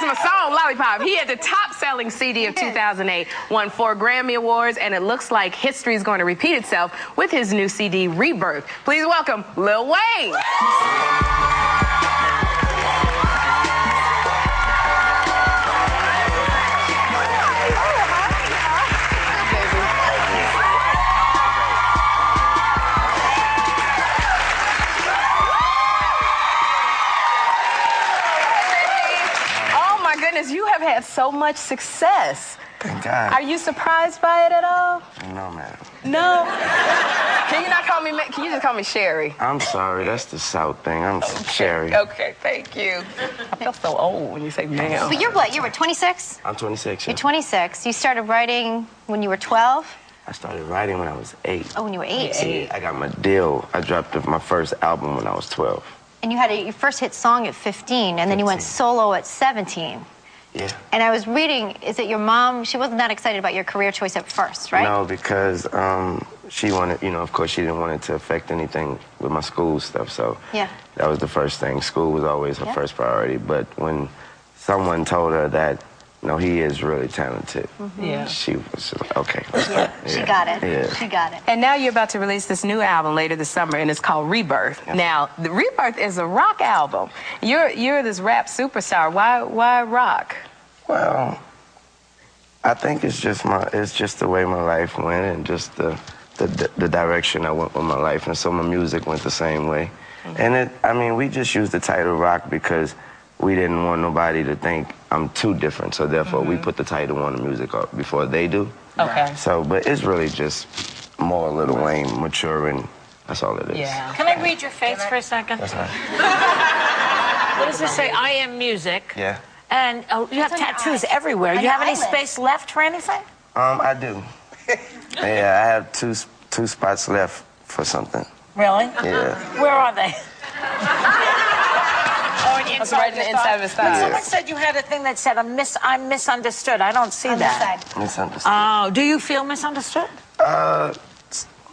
my song, Lollipop. He had the top-selling CD of 2008, won 4 Grammy Awards, and it looks like history is going to repeat itself with his new CD, Rebirth. Please welcome Lil Wayne. You have had so much success. Thank God. Are you surprised by it at all? No, ma'am. No? Can you not call me, can you just call me Sherry? I'm sorry, that's the South thing. I'm Sherry. Okay, thank you. I feel so old when you say ma'am. But you're what? You were 26? I'm 26. Yeah. You're 26. You started writing when you were 12? I started writing when I was 8. Oh, when you were 8? See, I got my deal. I dropped my first album when I was 12. And you had your first hit song at 15, and then you went solo at 17. Yeah. And I was reading, is it your mom? She wasn't that excited about your career choice at first, right? No, because she wanted, you know, of course, she didn't want it to affect anything with my school stuff. So yeah, that was the first thing. School was always her first priority. But when someone told her that, you know, he is really talented, she was just like, okay. She got it. Yeah. She got it. And now you're about to release this new album later this summer, and it's called Rebirth. Yeah. Now, the Rebirth is a rock album. You're this rap superstar. Why rock? Well, I think it's just the way my life went, and just the direction I went with my life, and so my music went the same way. And I mean, we just used the title rock because we didn't want nobody to think I'm too different, so therefore we put the title on the music before they do. Okay. So, but it's really just more Lil Wayne maturing. That's all it is. Yeah. Can I read your face for a second? That's right. What does it say? I am music. Yeah. And you have tattoos everywhere. You have any space left for anything? I do. Yeah, I have two spots left for something. Really? Yeah. Where are they? It's right in the inside of his thigh. Someone said you had a thing that said, I'm misunderstood. I don't see that. Misunderstood. Oh, do you feel misunderstood?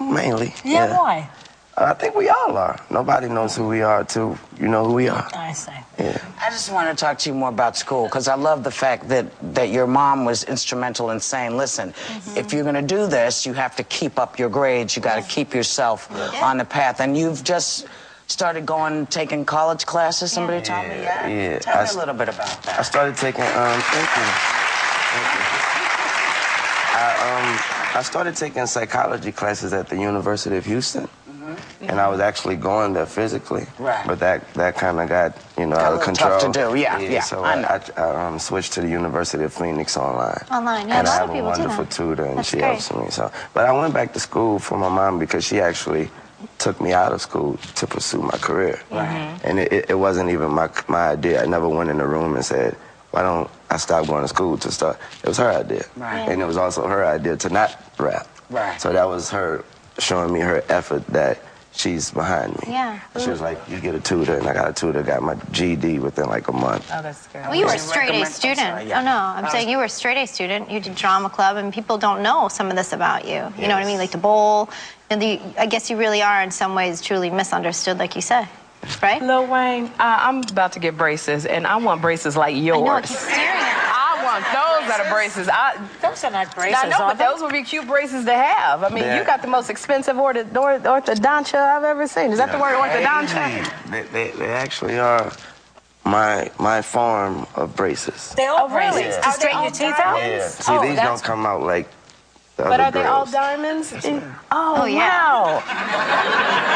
Mainly. Yeah, why? I think we all are. Nobody knows who we are till you know who we are. I see. Yeah. I just want to talk to you more about school, because I love the fact that your mom was instrumental in saying, listen, if you're going to do this, you have to keep up your grades. You got to keep yourself on the path. And you've just started taking college classes, somebody told me. Yeah. Tell me a little bit about that. I started taking, thank you. I started taking psychology classes at the University of Houston. And I was actually going there physically, but that kind of got, you know, out of control. Tough to do, yeah. So I switched to the University of Phoenix online. Online, yeah. And A I lot have of a people do wonderful that. tutor, and That's she great. helps me. So, but I went back to school for my mom because she actually took me out of school to pursue my career. And it wasn't even my idea. I never went in the room and said, why don't I stop going to school to start? It was her idea. And it was also her idea to not rap. So that was her showing me her effort that she's behind me. Yeah. She was like, you get a tutor, and I got a tutor, got my GED within like a month. Oh, that's good. Well, you were a straight-A student. Oh, no, I'm saying you were a straight-A student. You did drama club, and people don't know some of this about you. You know what I mean? Like the bowl. And I guess you really are, in some ways, truly misunderstood, like you say. Right? Lil Wayne, I'm about to get braces, and I want braces like yours. I know, I keep staring at them. I want those that are braces. Those are not braces, I know, but those would be cute braces to have. I mean, you got the most expensive orthodontia I've ever seen. Is that the word, orthodontia? They actually are my form of braces. They all really? braces. To straighten your teeth out? Yeah. See, these don't come out like the But other are they all girls. diamonds? Oh, yeah. Wow.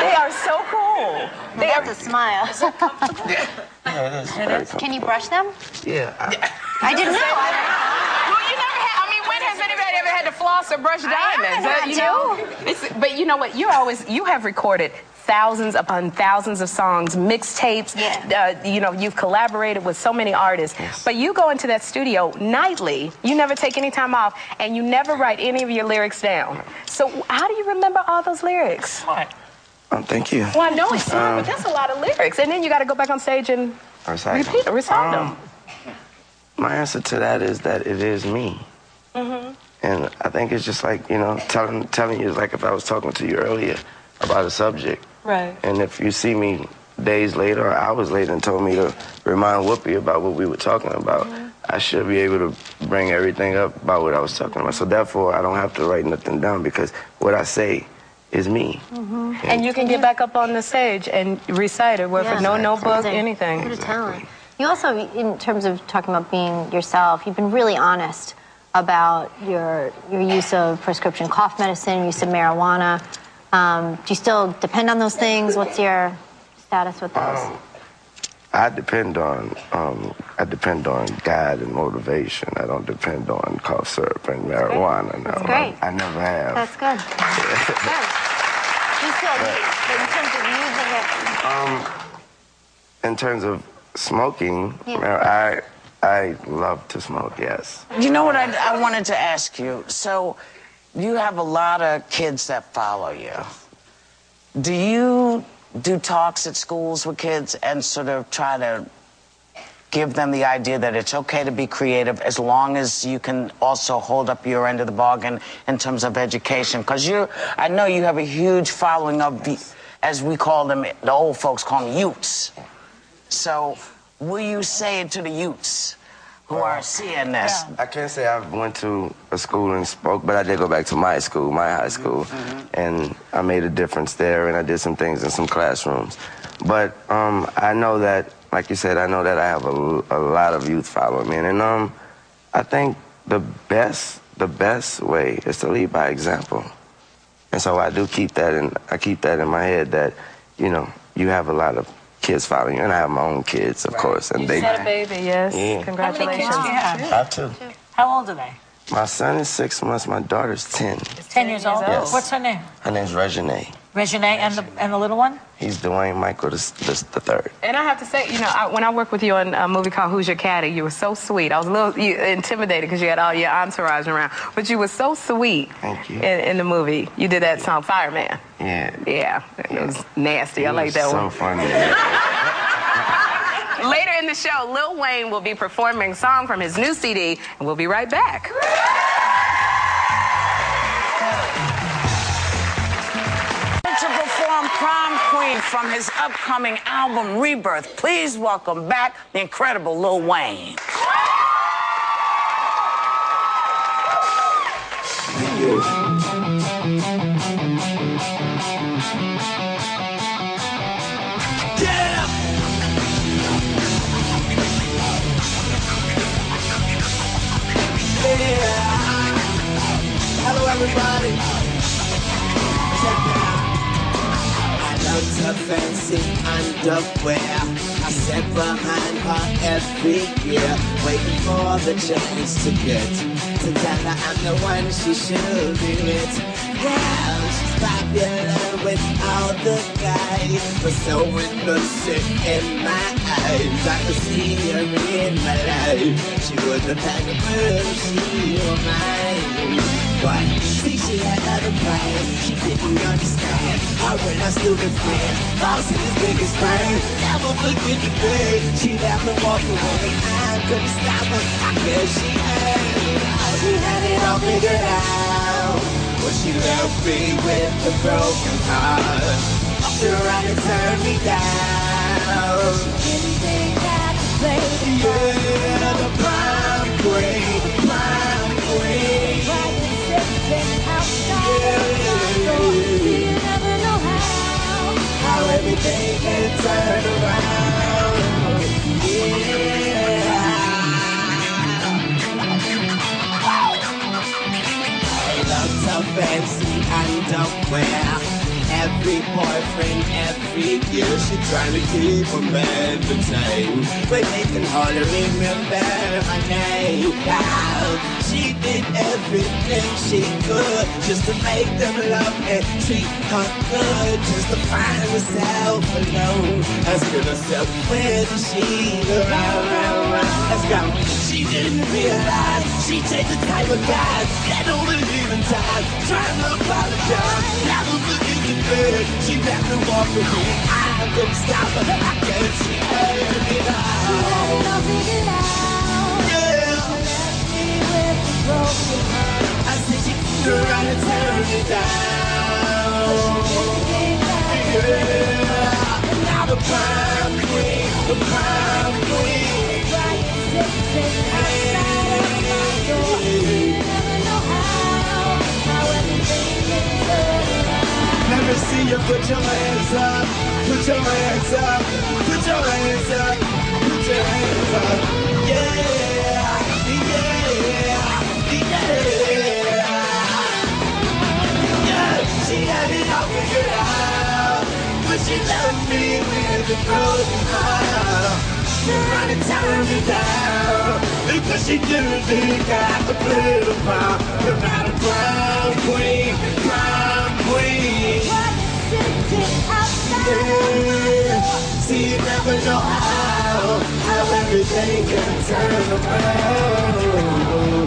They are so cool. They have to smile. Yeah, it is. Can you brush them? Yeah. I didn't know. Well, you never had, I mean, when has anybody ever had to floss or brush diamonds? But you know what? You have recorded thousands upon thousands of songs, mixtapes. You know, you've collaborated with so many artists. But you go into that studio nightly. You never take any time off, and you never write any of your lyrics down. So how do you remember all those lyrics? Thank you. Well, I know it's hard, but that's a lot of lyrics. And then you got to go back on stage and recite them. My answer to that is that it is me. And I think it's just like, you know, telling you, like if I was talking to you earlier about a subject. Right. And if you see me days later or hours later and told me to remind Whoopi about what we were talking about, I should be able to bring everything up about what I was talking about. So therefore, I don't have to write nothing down because what I say is me. And you can get back up on the stage and recite it, for no notebook, anything. What a talent. You also, in terms of talking about being yourself, you've been really honest about your use of prescription cough medicine, use of marijuana. Do you still depend on those things? What's your status with those? I depend on God and motivation. I don't depend on cough syrup and marijuana. No, That's great. I never have. That's good. That's good. You still, but in terms of using it. In terms of smoking, I love to smoke. Yes. You know what I wanted to ask you? So, you have a lot of kids that follow you. Do you do talks at schools with kids and sort of try to give them the idea that it's okay to be creative as long as you can also hold up your end of the bargain in terms of education? Because I know you have a huge following of the, as we call them, the old folks call them Utes. So will you say it to the Utes who are seeing this? I can't say I went to a school and spoke, but I did go back to my school, my high school, and I made a difference there, and I did some things in some classrooms. But I know that, like you said, I know that I have a lot of youth following me, and I think the best way is to lead by example. And so I do keep that in my head that, you know, you have a lot of kids following you, and I have my own kids, of course. And You had a baby, yes. Yeah. Congratulations. How many kids do you have? I have two. How old are they? My son is 6 months. My daughter's 10. 10 years old? Yes. What's her name? Her name's Regine. Regine, and the little one? He's Dwayne Michael the third. And I have to say, you know, when I worked with you on a movie called Who's Your Caddy, you were so sweet. I was a little intimidated because you had all your entourage around, but you were so sweet. Thank you. In the movie. You did that song, Fireman. Yeah. Yeah, it was nasty. I like that one. So funny. Later in the show, Lil Wayne will be performing a song from his new CD, and we'll be right back. To perform Prom Queen from his upcoming album Rebirth, please welcome back the incredible Lil Wayne. Hello, everybody. I love her fancy underwear. I sit behind her every year, waiting for the chance to get to tell her I'm the one she should be with. Yeah, she's popular with all the guys, but so innocent in my eyes. I could see her in my life. She was the type of girl she were mine. But see, she had other plans. She didn't understand. Her and her stupid friend, lost in his biggest fan. Never forget the day she left and walked away. I couldn't stop her. I guess she had it all figured out. But she left me with a broken heart. Trying to turn me down. She didn't think that to play the part. Yeah, the prom queen, the prom queen. You never know how everything can turn around. Yeah. I love so fancy underwear. Every boyfriend, every year, she trying to keep a man entertained, but they can hardly remember her name. She did everything she could just to make them love and treat her good, just to find herself alone, asking herself where did she go? Let's go. She didn't realize she takes the type of guy that don't believe in time, trying to apologize, never forget the good. She left and walked away. I couldn't stop her. I guess she had it all. She had it all figured out. Yeah. She left me with a broken heart. I said she trying to turn me down. Yeah. And now the prom queen, the prom queen. see you put your hands up, put your hands up, put your hands up, put your hands up. Yeah, she had it all figured out, but she left me with a broken heart. Running time me down because she didn't think I could play the pound. You're not a crown queen, crown queen. Yeah. See, you never know how everything can turn around.